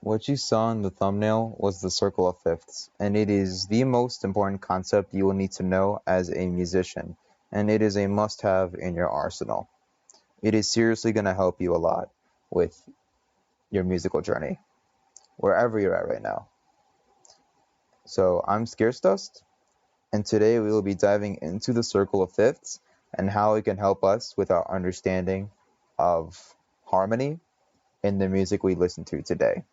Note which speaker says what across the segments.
Speaker 1: What you saw in the thumbnail was the circle of fifths, and it is the most important concept you will need to know as a musician, and it is a must-have in your arsenal. It is seriously going to help you a lot with your musical journey, wherever you're at right now. So I'm Scarce and today we will be diving into the circle of fifths and how it can help us with our understanding of harmony in the music we listen to today.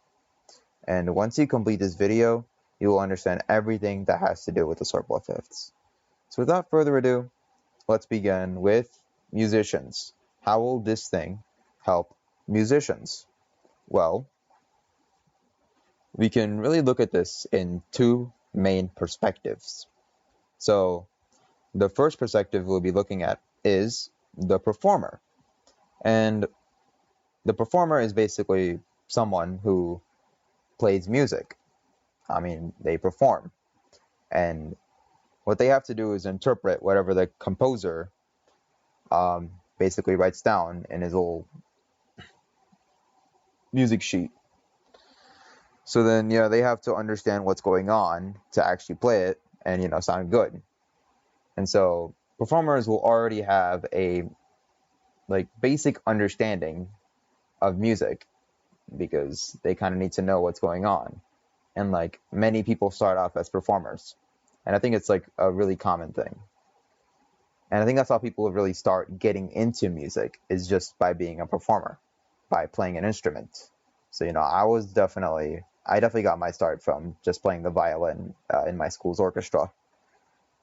Speaker 1: And once you complete this video, you will understand everything that has to do with the circle of fifths. So without further ado, let's begin with musicians. How will this thing help musicians? Well, we can really look at this in two main perspectives. So the first perspective we'll be looking at is the performer. And the performer is basically someone who plays music. I mean, they perform. And what they have to do is interpret whatever the composer basically writes down in his little music sheet. So then, they have to understand what's going on to actually play it and, sound good. And so performers will already have a basic understanding of music because they kind of need to know what's going on. And many people start off as performers. And I think it's a really common thing. And I think that's how people really start getting into music, is just by being a performer, by playing an instrument. So, I definitely got my start from just playing the violin in my school's orchestra.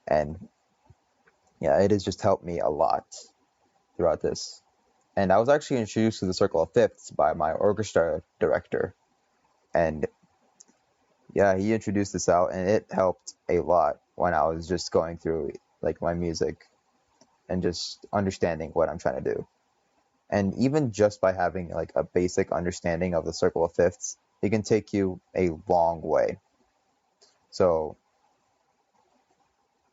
Speaker 1: And yeah, it has just helped me a lot throughout this. And I was actually introduced to the circle of fifths by my orchestra director. And yeah, he introduced this out, and it helped a lot when I was just going through my music and just understanding what I'm trying to do. And even just by having a basic understanding of the circle of fifths, it can take you a long way. So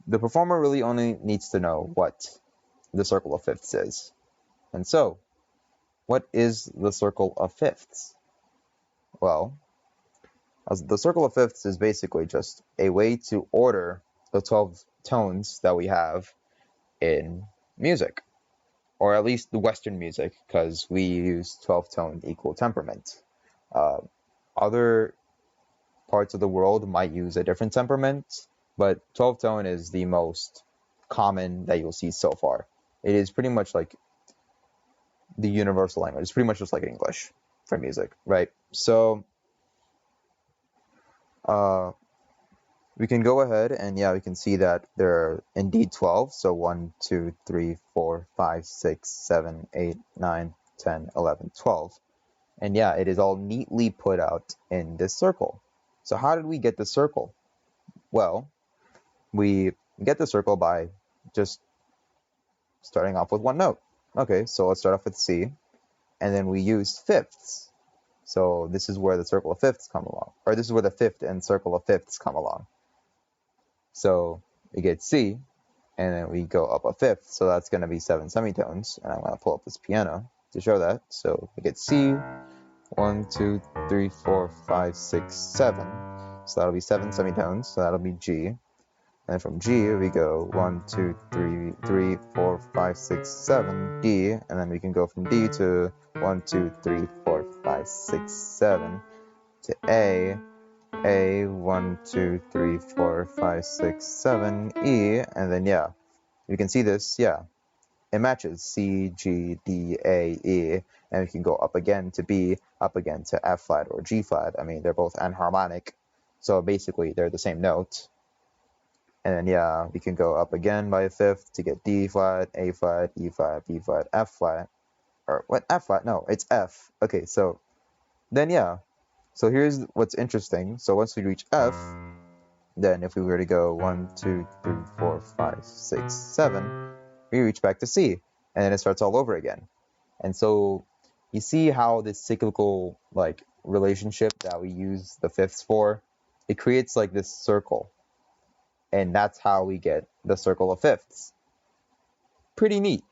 Speaker 1: the performer really only needs to know what the circle of fifths is. And so, what is the circle of fifths? Well, the circle of fifths is basically just a way to order the 12 tones that we have in music, or at least the Western music, because we use 12-tone equal temperament. Other parts of the world might use a different temperament, but 12-tone is the most common that you'll see so far. It is pretty much like the universal language. It's pretty much just like English for music, right? So we can go ahead and we can see that there are indeed 12. So 1, 2, 3, 4, 5, 6, 7, 8, 9, 10, 11, 12. And it is all neatly put out in this circle. So how did we get the circle? Well, we get the circle by just starting off with one note. Okay, so let's start off with C, and then we use fifths. So this is where the circle of fifths come along, or this is where the fifth and circle of fifths come along. So we get C, and then we go up a fifth, so that's going to be 7 semitones, and I'm going to pull up this piano to show that. So we get C, 1, 2, 3, 4, 5, 6, 7. So that'll be 7 semitones, so that'll be G. And from G, we go 1, 2, 3, 4, 5, 6, 7, D, and then we can go from D to 1, 2, 3, 4, 5, 6, 7, to A, 1, 2, 3, 4, 5, 6, 7, E, and then you can see this, it matches C, G, D, A, E, and we can go up again to B, up again to F flat or G flat. I mean, they're both enharmonic, so basically they're the same note. And then we can go up again by a fifth to get D flat, A flat, E flat, B flat, F flat, or what, F flat? No, it's F. Okay, so then so here's what's interesting. So once we reach F, then if we were to go 1, 2, 3, 4, 5, 6, 7, we reach back to C, and then it starts all over again. And so you see how this cyclical relationship that we use the fifths for, it creates this circle. And that's how we get the circle of fifths. Pretty neat.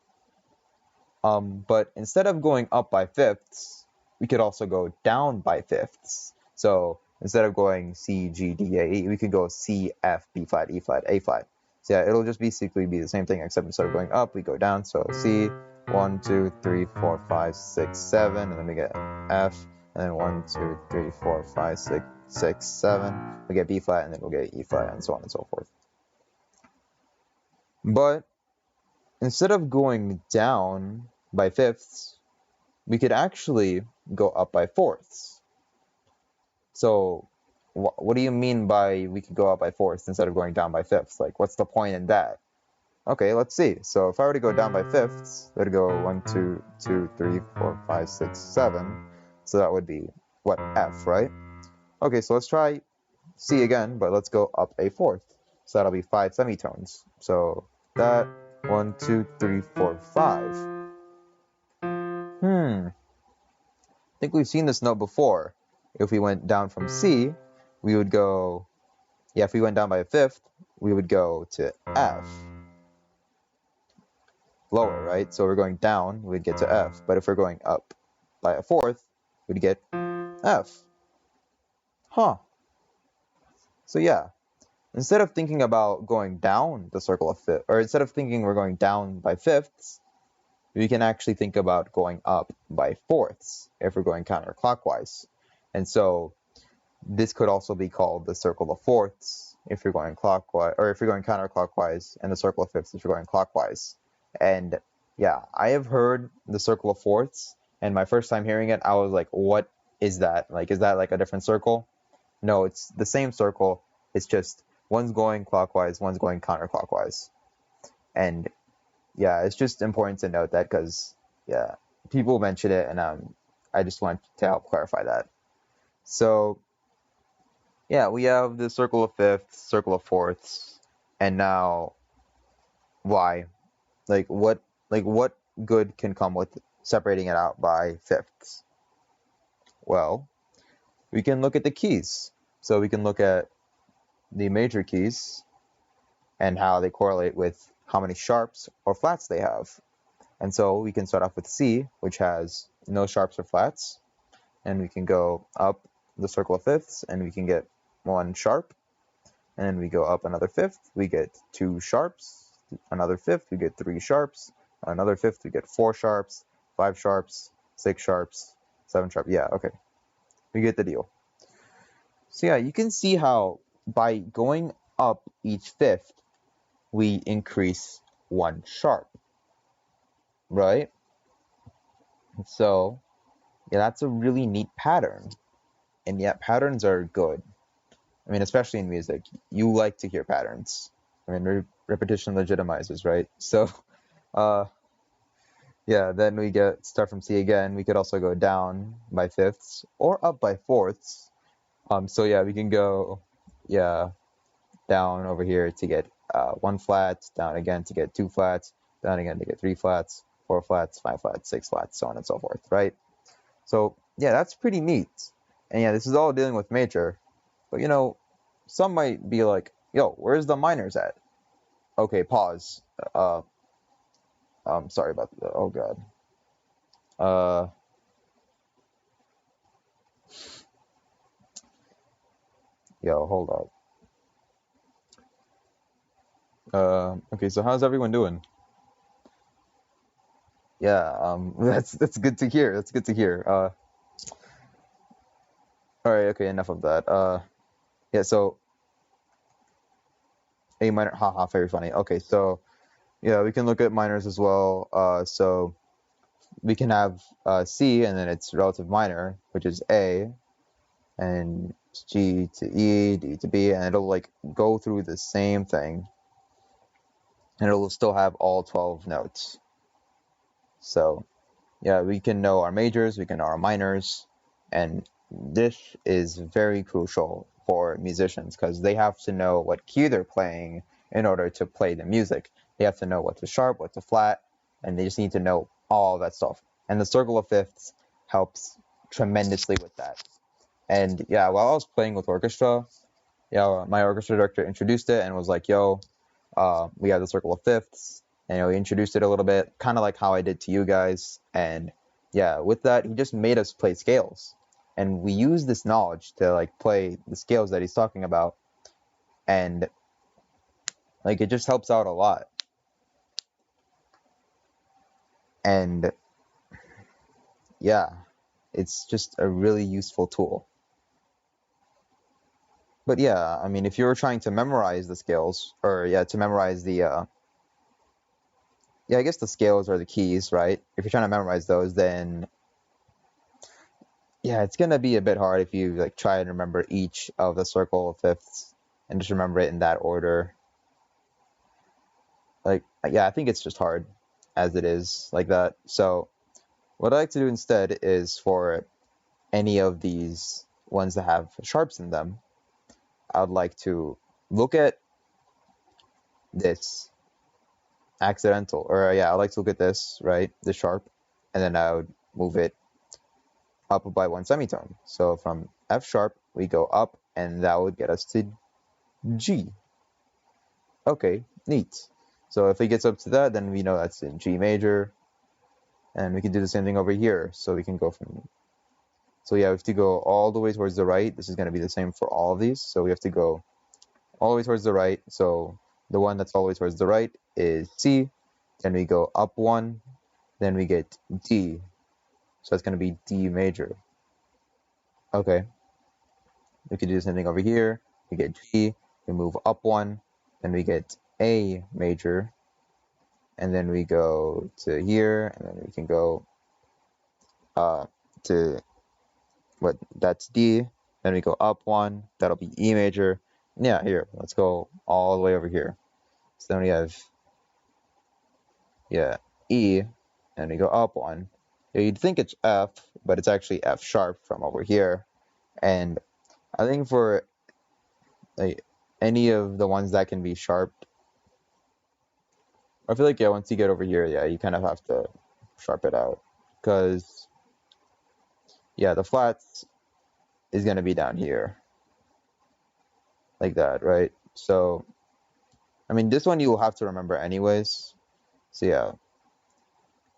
Speaker 1: But instead of going up by fifths, we could also go down by fifths. So instead of going C, G, D, A, E, we could go C, F, B flat, E flat, A flat. So yeah, it'll just basically be the same thing, except instead of going up, we go down. So C, 1, 2, 3, 4, 5, 6, 7, and then we get F, and then 1, 2, 3, 4, 5, 6, 7. We get B flat, and then we'll get E flat, and so on and so forth. But instead of going down by fifths, we could actually go up by fourths. So what do you mean by we could go up by fourths instead of going down by fifths? Like, what's the point in that? Okay, let's see. So if I were to go down by fifths, it would go 1, 2, 2, 3, 4, 5, 6, 7. So that would be, what, F, right? Okay, so let's try C again, but let's go up a fourth. So that'll be 5 semitones. So that, 1, 2, 3, 4, 5. I think we've seen this note before. If we went down from C, we would go, yeah, if we went down by a fifth, we would go to F. Lower, right? So we're going down, we'd get to F. But if we're going up by a fourth, we'd get F. Huh. So yeah, instead of thinking about going down the circle of fifths, or instead of thinking we're going down by fifths, we can actually think about going up by fourths if we're going counterclockwise. And so this could also be called the circle of fourths if you're going clockwise, or if you're going counterclockwise, and the circle of fifths if you're going clockwise. And yeah, I have heard the circle of fourths, and my first time hearing it, I was like, what is that? Like, is that like a different circle? No, it's the same circle. It's just one's going clockwise, one's going counterclockwise. And yeah, it's just important to note that because, yeah, people mention it, and I just want to help clarify that. So yeah, we have the circle of fifths, circle of fourths, and now why? Like what good can come with separating it out by fifths? Well, we can look at the keys. So we can look at the major keys and how they correlate with how many sharps or flats they have. And so we can start off with C, which has no sharps or flats, and we can go up the circle of fifths and we can get 1 sharp, and then we go up another fifth, we get 2 sharps, another fifth, we get 3 sharps, another fifth, we get 4 sharps, 5 sharps, 6 sharps, 7 sharps. Yeah, okay, we get the deal. So yeah, you can see how by going up each fifth, we increase 1 sharp, right? So yeah, that's a really neat pattern, and yet patterns are good. I mean, especially in music, you like to hear patterns. I mean, repetition legitimizes, right? So, yeah, then we start from C again. We could also go down by fifths or up by fourths. So yeah, we can go, yeah, down over here to get 1 flat, down again to get 2 flats, down again to get 3 flats, 4 flats, 5 flats, 6 flats, so on and so forth, right? So yeah, that's pretty neat. And yeah, this is all dealing with major. But you know, some might be like, yo, where's the minors at? Okay, pause. Sorry about that. Oh god. Yo, hold up. Okay, so how's everyone doing? Yeah, that's good to hear. That's good to hear. All right, okay, enough of that. Yeah, so A minor, haha, very funny. Okay, so yeah, we can look at minors as well. So we can have C, and then its relative minor, which is A, and G to E, D to B, and it'll like go through the same thing, and it'll still have all 12 notes. So yeah, we can know our majors, we can know our minors, and this is very crucial for musicians because they have to know what key they're playing in order to play the music. They have to know what's a sharp, what's a flat, and they just need to know all that stuff. And the circle of fifths helps tremendously with that. And yeah, while I was playing with orchestra, yeah, my orchestra director introduced it and was like, yo, we have the circle of fifths. And we introduced it a little bit, kind of like how I did to you guys. And yeah, with that, he just made us play scales. and we use this knowledge to like play the scales that he's talking about, and like it just helps out a lot. And yeah, it's just a really useful tool. But yeah, I mean, if you were trying to memorize the scales, or yeah, to memorize the I guess the scales are the keys, right? If you're trying to memorize those, then yeah, it's gonna be a bit hard if you like try and remember each of the circle of fifths and just remember it in that order. Like, yeah, I think it's just hard as it is like that. So what I like to do instead is for any of these ones that have sharps in them, I would like to look at this accidental, or yeah, I like to look at this, right, the sharp, and then I would move it up by one semitone. So from F sharp, we go up, and that would get us to G. Okay, neat. So if it gets up to that, then we know that's in G major, and we can do the same thing over here. So we can go from, so yeah, we have to go all the way towards the right. This is going to be the same for all of these. So we have to go all the way towards the right. So the one that's all the way towards the right is C. Then we go up one, then we get D. So that's going to be D major. Okay. We could do the same thing over here. We get G, we move up one, then we get A major, and then we go to here, and then we can go to what, that's D, then we go up one, that'll be E major. And yeah, here, let's go all the way over here. So then we have, yeah, E, and we go up one. You'd think it's F, but it's actually F sharp from over here. And I think for like any of the ones that can be sharped, I feel like, yeah, once you get over here, yeah, you kind of have to sharp it out, because yeah, the flats is going to be down here like that, right? So I mean, this one you'll have to remember anyways. So yeah,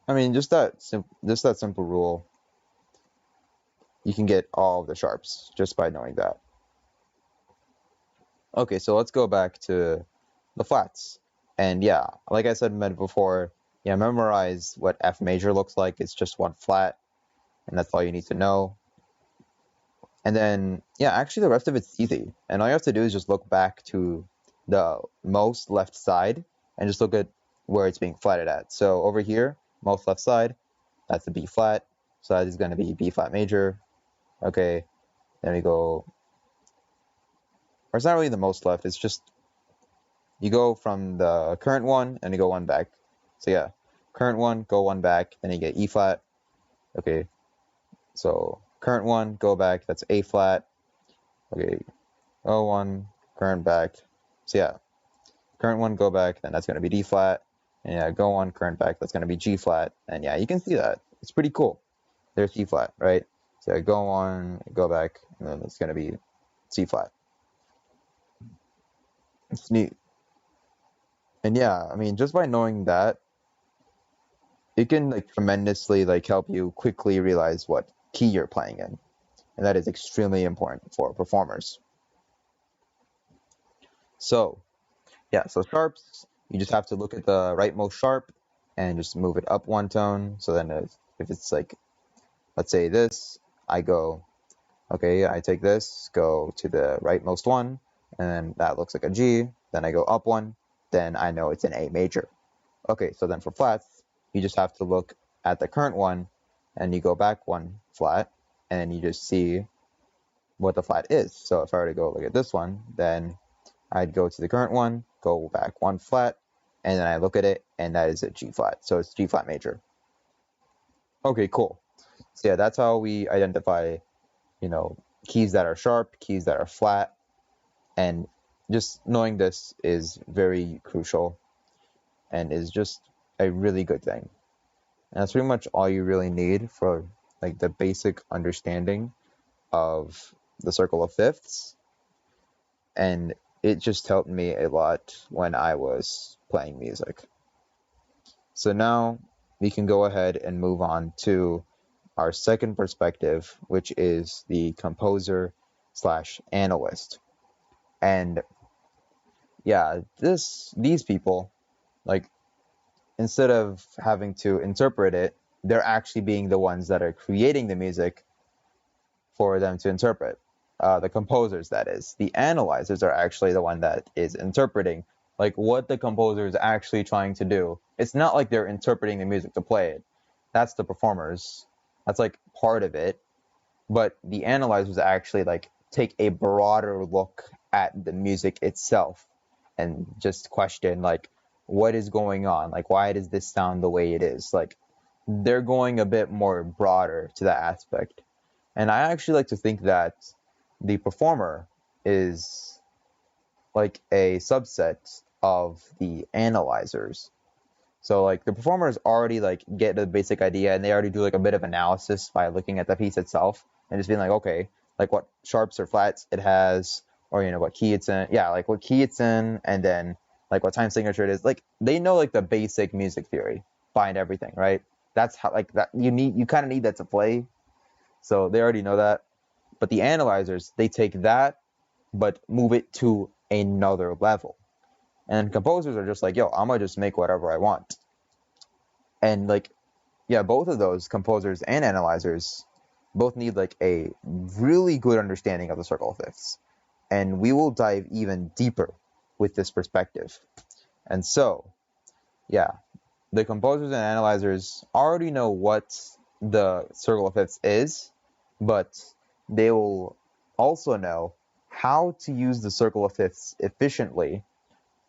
Speaker 1: I mean, just that simple rule, you can get all of the sharps just by knowing that. Okay, so let's go back to the flats. And yeah, like I said before, yeah, memorize what F major looks like. It's just one flat, and that's all you need to know. And then, yeah, actually the rest of it's easy. And all you have to do is just look back to the most left side and just look at where it's being flatted at. So over here, most left side, that's a B flat. So that is going to be B flat major. Okay, then we go, or it's not really the most left, it's just, you go from the current one and you go one back. So yeah, current one, go one back, then you get E flat. Okay, so current one, go back, that's A flat. Okay, O1, current back. So yeah, current one, go back, then that's going to be D flat. And yeah, go on, current back, that's going to be G flat. And yeah, you can see that. It's pretty cool. There's C flat, right? So yeah, go on, go back, and then it's going to be C flat. It's neat. And yeah, I mean, just by knowing that, it can like tremendously like help you quickly realize what key you're playing in. And that is extremely important for performers. So yeah, so sharps, you just have to look at the rightmost sharp and just move it up one tone. So then if it's like, let's say this, I go, okay, I take this, go to the rightmost one, and then that looks like a G, then I go up one, then I know it's an A major. Okay, so then for flats, you just have to look at the current one, and you go back one flat, and you just see what the flat is. So if I were to go look at this one, then I'd go to the current one, go back one flat, and then I look at it, and that is a G flat. So it's G flat major. Okay, cool. So yeah, that's how we identify, keys that are sharp, keys that are flat, and just knowing this is very crucial and is just a really good thing. And that's pretty much all you really need for like the basic understanding of the circle of fifths. And it just helped me a lot when I was playing music. So now we can go ahead and move on to our second perspective, which is the composer slash analyst. And yeah, these people, like, instead of having to interpret it, they're actually being the ones that are creating the music for them to interpret. The composers, that is. The analyzers are actually the one that is interpreting, like, what the composer is actually trying to do. It's not like they're interpreting the music to play it. That's the performers. That's like part of it. But the analyzers actually like take a broader look at the music itself and just question, like, what is going on? Like, why does this sound the way it is? Like, they're going a bit more broader to that aspect. And I actually like to think that the performer is like a subset of the analyzers. So like the performers already like get the basic idea, and they already do like a bit of analysis by looking at the piece itself and just being like, okay, like what sharps or flats it has, or what key it's in. Yeah, like what key it's in, and then like what time signature it is. Like they know like the basic music theory behind everything, right? That's how like that you kind of need that to play. So they already know that. But the analyzers, they take that but move it to another level. And composers are just like, yo, I'm gonna just make whatever I want. And like, yeah, both of those, composers and analyzers, both need like a really good understanding of the circle of fifths. And we will dive even deeper with this perspective. And so, yeah, the composers and analyzers already know what the circle of fifths is, but they will also know how to use the circle of fifths efficiently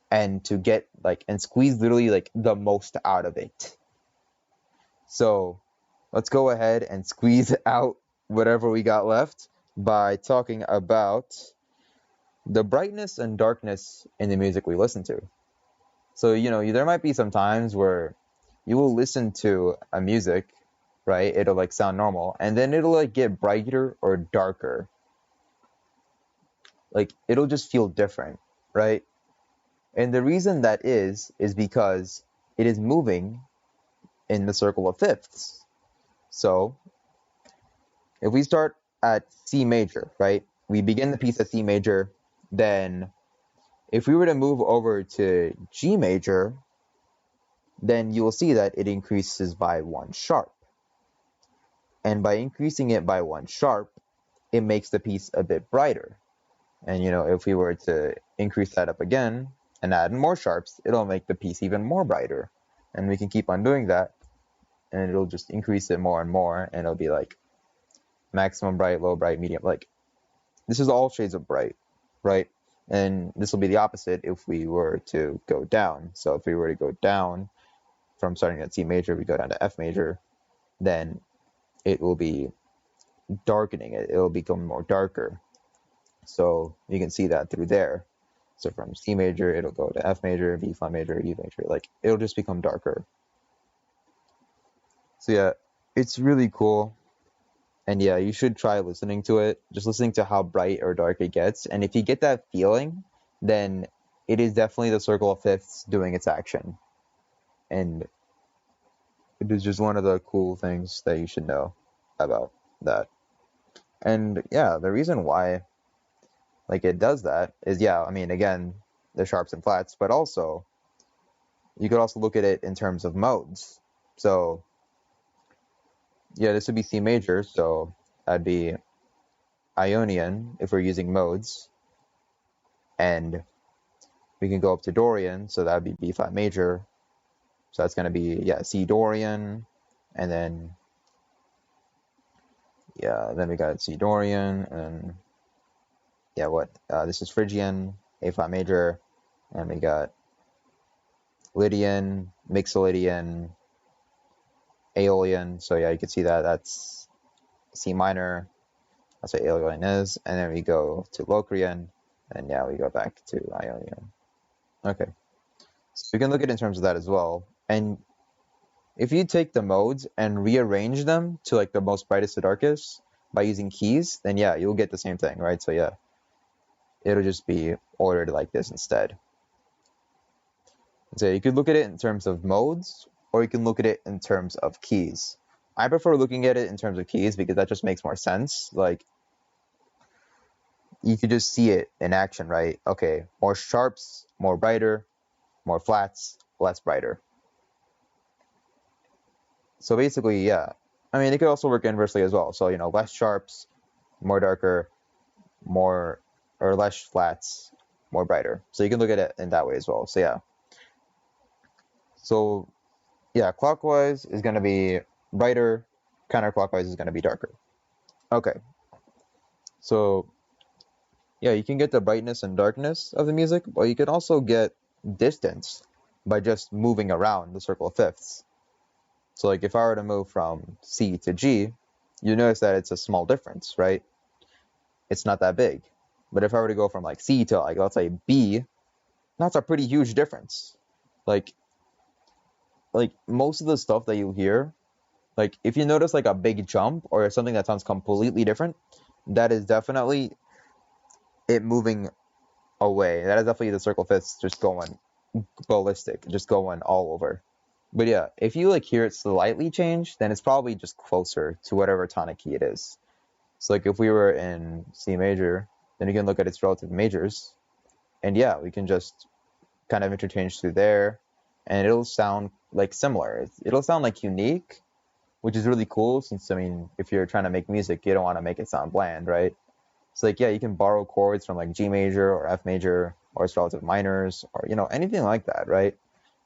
Speaker 1: and to get like and squeeze literally like the most out of it. So let's go ahead and squeeze out whatever we got left by talking about the brightness and darkness in the music we listen to. So, there might be some times where you will listen to a music, right? It'll like sound normal, and then it'll like get brighter or darker. Like it'll just feel different, right? And the reason that is because it is moving in the circle of fifths. So if we start at C major, right? We begin the piece at C major, then if we were to move over to G major, then you will see that it increases by 1 sharp. And by increasing it by 1 sharp, it makes the piece a bit brighter. And if we were to increase that up again and add more sharps, it'll make the piece even more brighter. And we can keep on doing that, and it'll just increase it more and more, and it'll be like maximum bright, low bright, medium. Like this is all shades of bright, right? And this will be the opposite if we were to go down. So if we were to go down from starting at C major, we go down to F major, then it will be darkening it. It'll become more darker. So you can see that through there. So from C major, it'll go to F major, B flat major, E major. Like it'll just become darker. So yeah, it's really cool. And yeah, you should try listening to it, just listening to how bright or dark it gets. And if you get that feeling, then it is definitely the circle of fifths doing its action. And it is just one of the cool things that you should know about that. And yeah, the reason why like it does that is, yeah, I mean, again, the sharps and flats, but also you could also look at it in terms of modes. So yeah, this would be C major, so that'd be Ionian if we're using modes. And we can go up to Dorian, so that'd be B flat major. So that's going to be, yeah, C Dorian, and then, yeah, then we got C Dorian, and yeah, this is Phrygian, A flat major, and we got Lydian, Mixolydian, Aeolian. So yeah, you can see that that's C minor. That's what Aeolian is. And then we go to Locrian, and yeah, we go back to Ionian. Okay, so we can look at it in terms of that as well. And if you take the modes and rearrange them to like the most brightest to darkest by using keys, then yeah, you'll get the same thing, right? So yeah, it'll just be ordered like this instead. So you could look at it in terms of modes, or you can look at it in terms of keys. I prefer looking at it in terms of keys because that just makes more sense. Like, you could just see it in action, right? Okay, more sharps, more brighter, more flats, less brighter. So basically, yeah. I mean, it could also work inversely as well. So, less sharps, more darker, more or less flats, more brighter. So you can look at it in that way as well. So yeah. So yeah, clockwise is going to be brighter, counterclockwise is going to be darker. Okay. So yeah, you can get the brightness and darkness of the music, but you can also get distance by just moving around the circle of fifths. So like if I were to move from C to G, you notice that it's a small difference, right? It's not that big. But if I were to go from like C to like, let's say B, that's a pretty huge difference. Like most of the stuff that you hear, like if you notice like a big jump or something that sounds completely different, that is definitely it moving away. That is definitely the circle fifths just going ballistic, just going all over. But yeah, if you like hear it slightly change, then it's probably just closer to whatever tonic key it is. So like if we were in C major, then you can look at its relative majors, and yeah, we can just kind of interchange through there, and it'll sound like similar. It'll sound like unique, which is really cool since, I mean, if you're trying to make music, you don't want to make it sound bland, right? So like, yeah, you can borrow chords from like G major or F major or its relative minors or, anything like that, right?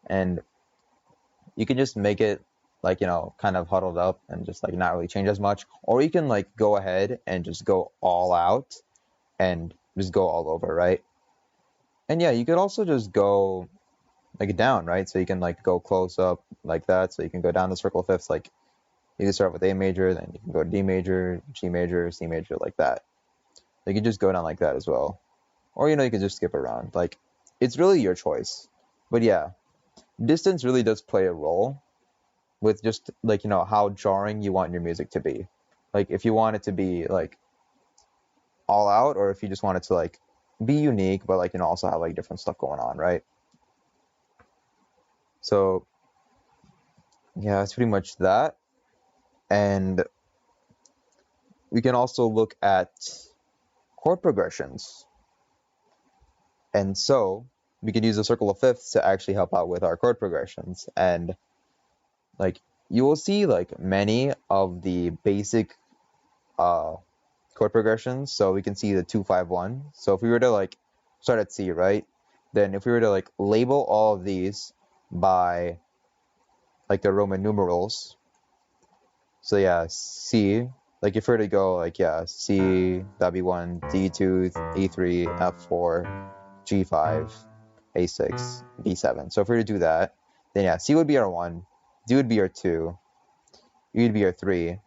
Speaker 1: And you can just make it like, kind of huddled up and just like not really change as much. Or you can like go ahead and just go all out and just go all over, right? And yeah, you could also just go like down, right? So you can like go close up like that. So you can go down the circle of fifths, like you can start with A major, then you can go to D major, G major, C major, like that. You can just go down like that as well. Or, you can just skip around. Like, it's really your choice. But yeah, distance really does play a role with just like, how jarring you want your music to be. Like, if you want it to be like all out, or if you just want it to like be unique, but like, also have like different stuff going on, right? So yeah, it's pretty much that. And we can also look at chord progressions. And so we could use a circle of fifths to actually help out with our chord progressions. And like you will see like many of the basic chord progressions. So we can see the 2-5-1. So if we were to like start at C, right? Then if we were to like label all of these by like the Roman numerals. So yeah, C, like if we were to go like, yeah, C, that'd be 1, D2, E3, F4, G5, A6, B7. So if we were to do that, then yeah, C would be our 1, D would be our 2, E would be our 3.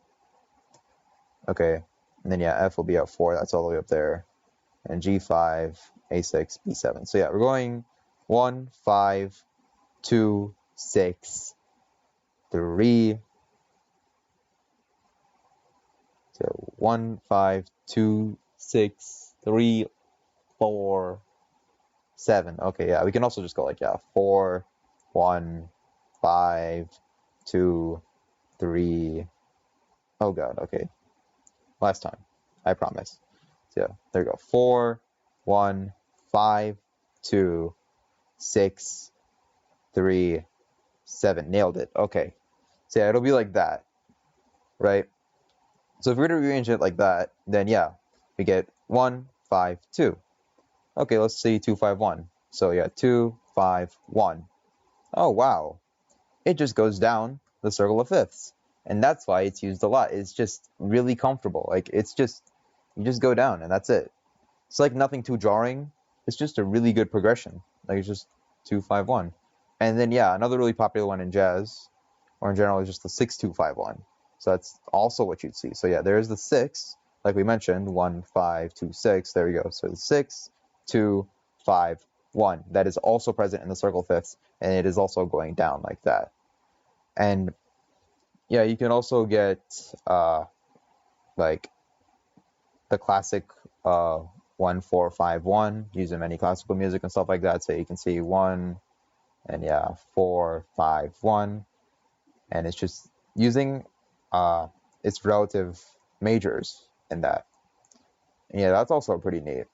Speaker 1: Okay, and then yeah, F will be our 4, that's all the way up there. And G5, A6, B7. So yeah, we're going 1, 5, 2, 6, 3. So 1, 5, 2, 6, 3, 4, 7. Okay, yeah, we can also just go like, yeah, 4, 1, 5, 2, 3. Oh god, okay. Last time, I promise. So yeah, there you go. 4, 1, 5, 2, 6, 3, 7. Nailed it. Okay. So yeah, it'll be like that, right? So if we were to rearrange it like that, then yeah, we get 1, 5, 2. Okay, let's see 2, 5, 1. So yeah, 2, 5, 1. Oh wow, it just goes down the circle of fifths. And that's why it's used a lot. It's just really comfortable. Like it's just, you just go down and that's it. It's like nothing too jarring. It's just a really good progression. Like it's just 2, 5, 1. And then yeah, another really popular one in jazz or in general is just the 6, 2, 5, 1. So that's also what you'd see. So yeah, there's the 6, like we mentioned, 1, 5, 2, 6. There we go. So the 6, 2, 5, 1. That is also present in the circle fifths, and it is also going down like that. And yeah, you can also get like the classic 1, 4, 5, 1 using many classical music and stuff like that. So you can see 1 and yeah, 4, 5, 1, and it's just using its relative majors in that. And yeah, that's also pretty neat.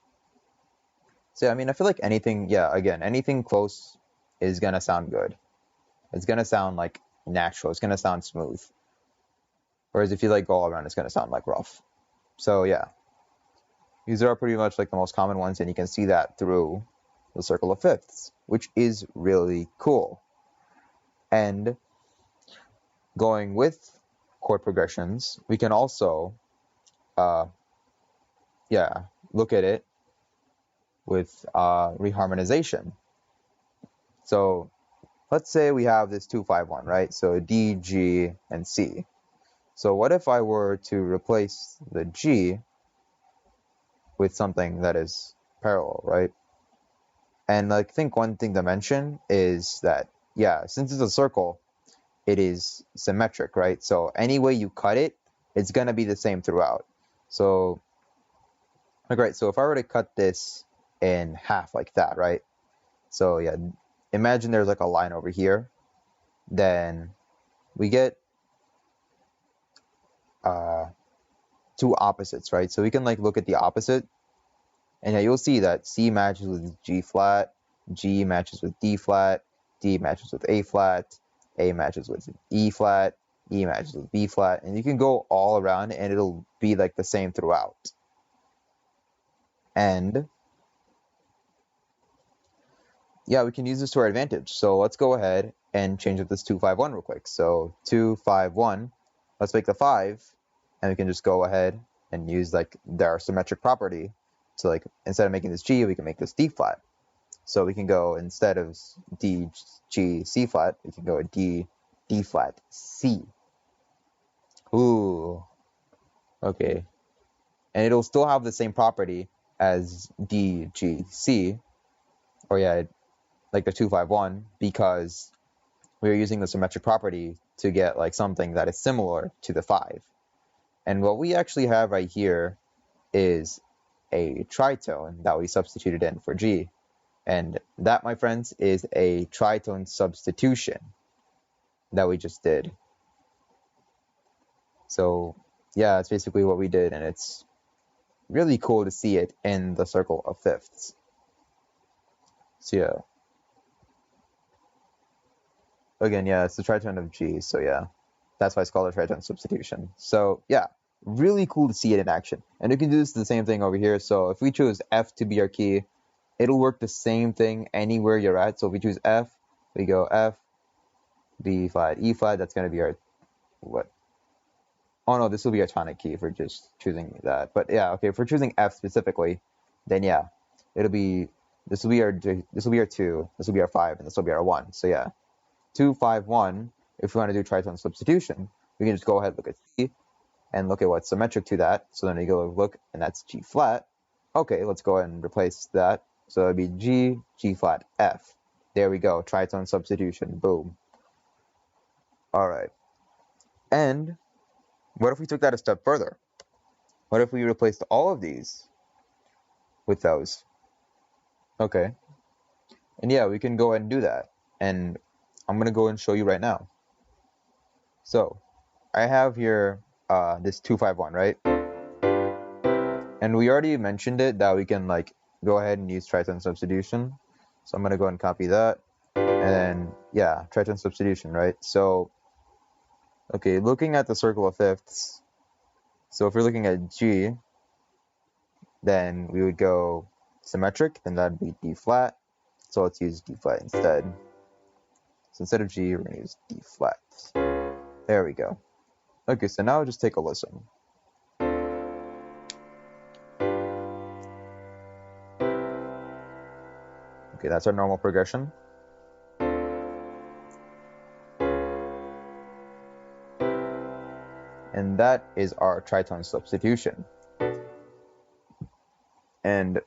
Speaker 1: So I mean, I feel like anything, yeah, again, anything close is gonna sound good. It's gonna sound like natural. It's gonna sound smooth. Whereas if you like go all around, it's gonna sound like rough. So yeah, these are pretty much like the most common ones, and you can see that through the circle of fifths, which is really cool. And going with chord progressions, we can also, look at it with reharmonization. So let's say we have this 2-5-1, right? So D, G, and C. So what if I were to replace the G with something that is parallel, right? And I think one thing to mention is that, yeah, since it's a circle, it is symmetric, right? So any way you cut it, it's going to be the same throughout. So, like, right, so if I were to cut this in half like that, right? So, yeah, imagine there's like a line over here. Then we get two opposites, right? So we can like look at the opposite. And yeah, you'll see that C matches with G flat, G matches with D flat, D matches with A flat, A matches with E flat, E matches with B flat, and you can go all around and it'll be like the same throughout. And yeah, we can use this to our advantage. So let's go ahead and change up this 2-5-1 real quick. So 2-5-1, let's make the 5, and we can just go ahead and use like their symmetric property to like, instead of making this G, we can make this D flat. So we can go, instead of D, G, C flat, we can go D, D flat, C. Ooh, okay. And it'll still have the same property as D, G, C, or yeah, like the 2-5-1, because we're using the symmetric property to get like something that is similar to the 5. And what we actually have right here is a tritone that we substituted in for G. And that, my friends, is a tritone substitution that we just did. So yeah, it's basically what we did, and it's really cool to see it in the circle of fifths. So yeah. Again, yeah, it's the tritone of G, so yeah. That's why it's called a tritone substitution. So yeah, really cool to see it in action. And you can do this the same thing over here. So if we choose F to be our key, it'll work the same thing anywhere you're at. So if we choose F, we go F, B flat, E flat. That's going to be our, what? Oh no, this will be our tonic key if we're just choosing that. But yeah, okay, if we're choosing F specifically, then yeah, it'll be, this will be our 2, this will be our 5, and this will be our 1. So yeah, 2-5-1, if we want to do tritone substitution, we can just go ahead and look at C and look at what's symmetric to that. So then we go look, and that's G flat. Okay, let's go ahead and replace that. So it'd be G, G flat, F. There we go, tritone substitution, boom. All right. And what if we took that a step further? What if we replaced all of these with those? Okay. And yeah, we can go ahead and do that. And I'm going to go and show you right now. So I have here this 2-5-1, right? And we already mentioned it that we can like go ahead and use tritone substitution. So I'm going to go ahead and copy that. And then, yeah, tritone substitution, right? So, okay, looking at the circle of fifths. So if we're looking at G, then we would go symmetric, then that'd be D flat. So let's use D flat instead. So instead of G, we're going to use D flat. There we go. Okay, so now just take a listen. Okay, that's our normal progression. And that is our tritone substitution. And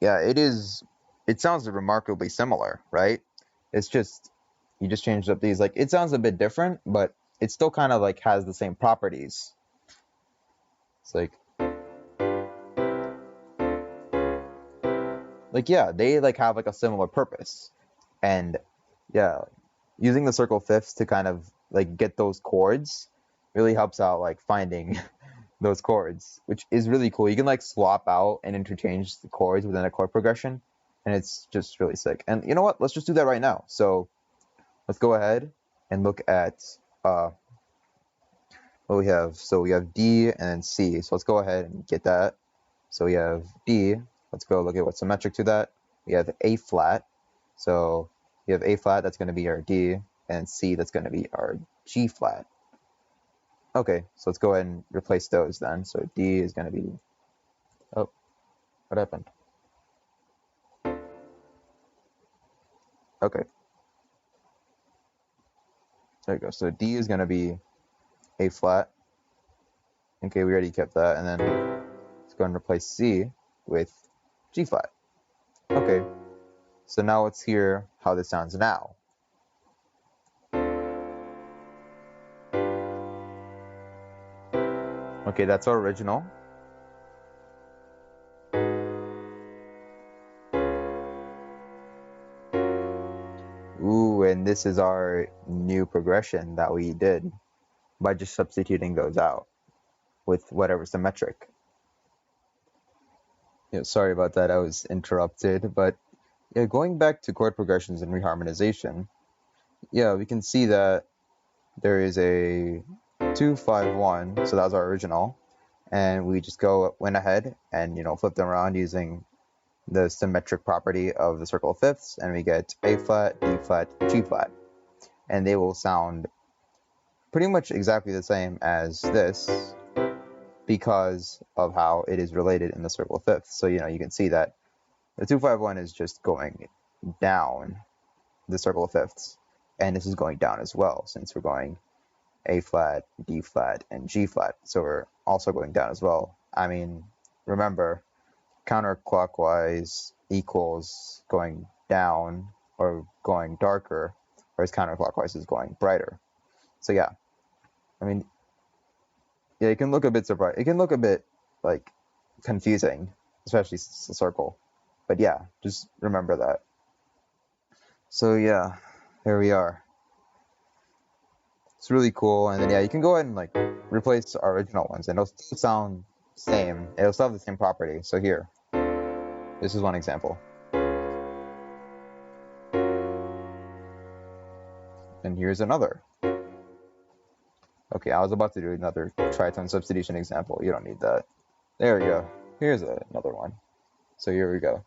Speaker 1: yeah, it sounds remarkably similar, right? It's just, you just changed up these, like, it sounds a bit different, but it still kind of like has the same properties. It's like yeah, they like have like a similar purpose. And yeah, using the circle fifths to kind of like get those chords really helps out like finding those chords, which is really cool. You can like swap out and interchange the chords within a chord progression, and it's just really sick. And you know what? Let's just do that right now. So let's go ahead and look at what we have. So we have D and then C. So let's go ahead and get that. So we have D. Let's go look at what's symmetric to that. We have A flat. So we have A flat, that's going to be our D, and C, that's going to be our G flat. Okay, so let's go ahead and replace those then. So D is going to be, oh, what happened? Okay. There you go. So D is going to be A flat. Okay, we already kept that. And then let's go and replace C with G flat. Okay, so now let's hear how this sounds now. Okay, that's our original. Ooh, and this is our new progression that we did by just substituting those out with whatever symmetric. Yeah, sorry about that, I was interrupted, but yeah, going back to chord progressions and reharmonization, yeah, we can see that there is a 2-5-1, so that was our original, and we just went ahead and flip them around using the symmetric property of the circle of fifths, and we get A flat, D flat, G flat, and they will sound pretty much exactly the same as this because of how it is related in the circle of fifths. So you can see that the 2-5-1 is just going down the circle of fifths, and this is going down as well since we're going A flat, D flat, and G flat. So we're also going down as well. I mean, remember, counterclockwise equals going down or going darker, whereas counterclockwise is going brighter. So yeah, I mean, yeah, it can look a bit surprising. It can look a bit like confusing, especially since it's a circle. But yeah, just remember that. So yeah, here we are. It's really cool. And then yeah, you can go ahead and like replace our original ones, and it'll still sound same. It'll still have the same property. So here, this is one example. And here's another. Okay, I was about to do another tritone substitution example. You don't need that. There we go. Here's another one. So here we go.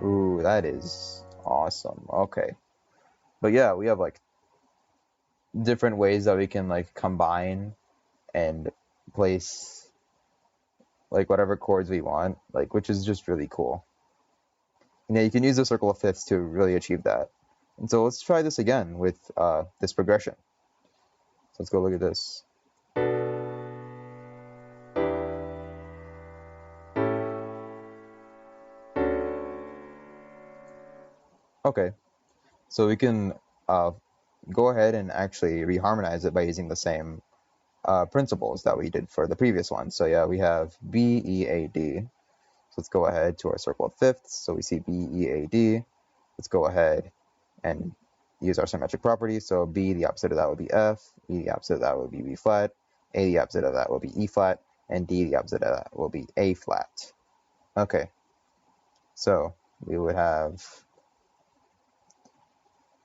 Speaker 1: Ooh, that is awesome. Okay. But yeah, we have like different ways that we can like combine and place like whatever chords we want, like, which is just really cool. And yeah, you can use the circle of fifths to really achieve that. And so let's try this again with this progression. So let's go look at this. Okay, so we can go ahead and actually reharmonize it by using the same principles that we did for the previous one. So yeah, we have B, E, A, D. So let's go ahead to our circle of fifths. So we see B, E, A, D. Let's go ahead and use our symmetric property. So B, the opposite of that would be F, E, the opposite of that would be B flat, A, the opposite of that will be E flat, and D, the opposite of that will be A flat. Okay, so we would have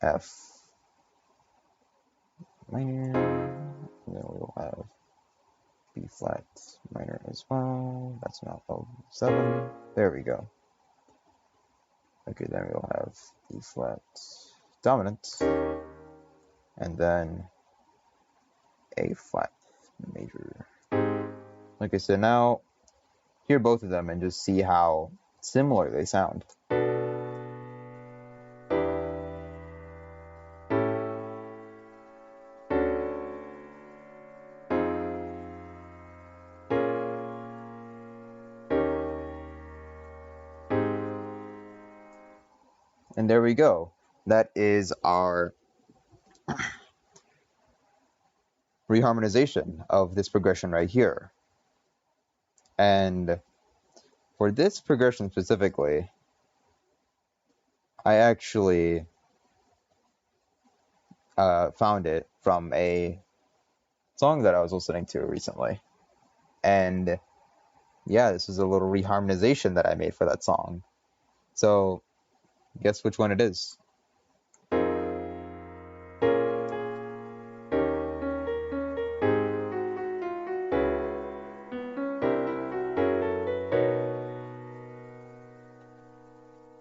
Speaker 1: F minor, and then we will have B flat minor as well. That's not 7. There we go. Okay, then we'll have E flat dominant, and then A flat major. Okay, so now hear both of them and just see how similar they sound. And there we go. That is our reharmonization of this progression right here. And for this progression specifically, I actually found it from a song that I was listening to recently. And yeah, this is a little reharmonization that I made for that song. So guess which one it is?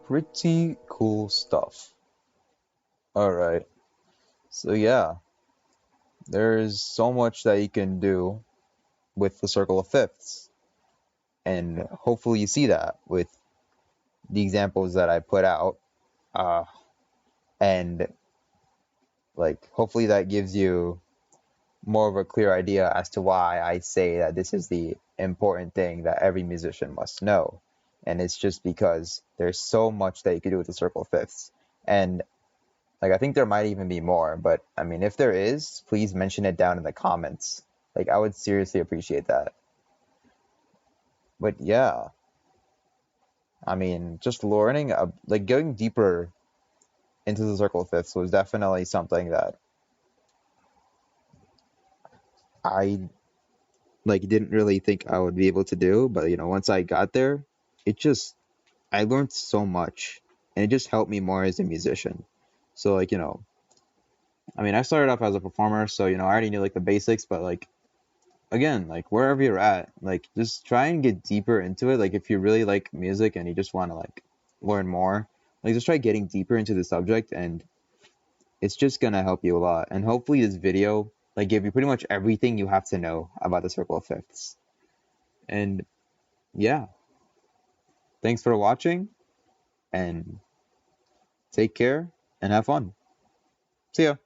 Speaker 1: Pretty cool stuff. Alright, so yeah, there's so much that you can do with the circle of fifths. And hopefully you see that with the examples that I put out. Uh, and like hopefully that gives you more of a clear idea as to why I say that this is the important thing that every musician must know. And it's just because there's so much that you can do with the circle of fifths. And like I think there might even be more, but I mean if there is, please mention it down in the comments. Like I would seriously appreciate that. But yeah, I mean just learning like going deeper into the circle of fifths was definitely something that I like didn't really think I would be able to do, but once I got there, it just I learned so much and it just helped me more as a musician. So like, I mean, I started off as a performer, so I already knew like the basics, but like again, like wherever you're at, like just try and get deeper into it. Like if you really like music and you just want to like learn more, like just try getting deeper into the subject and it's just gonna help you a lot. And hopefully this video like gave you pretty much everything you have to know about the circle of fifths. And yeah, thanks for watching and take care and have fun. See ya.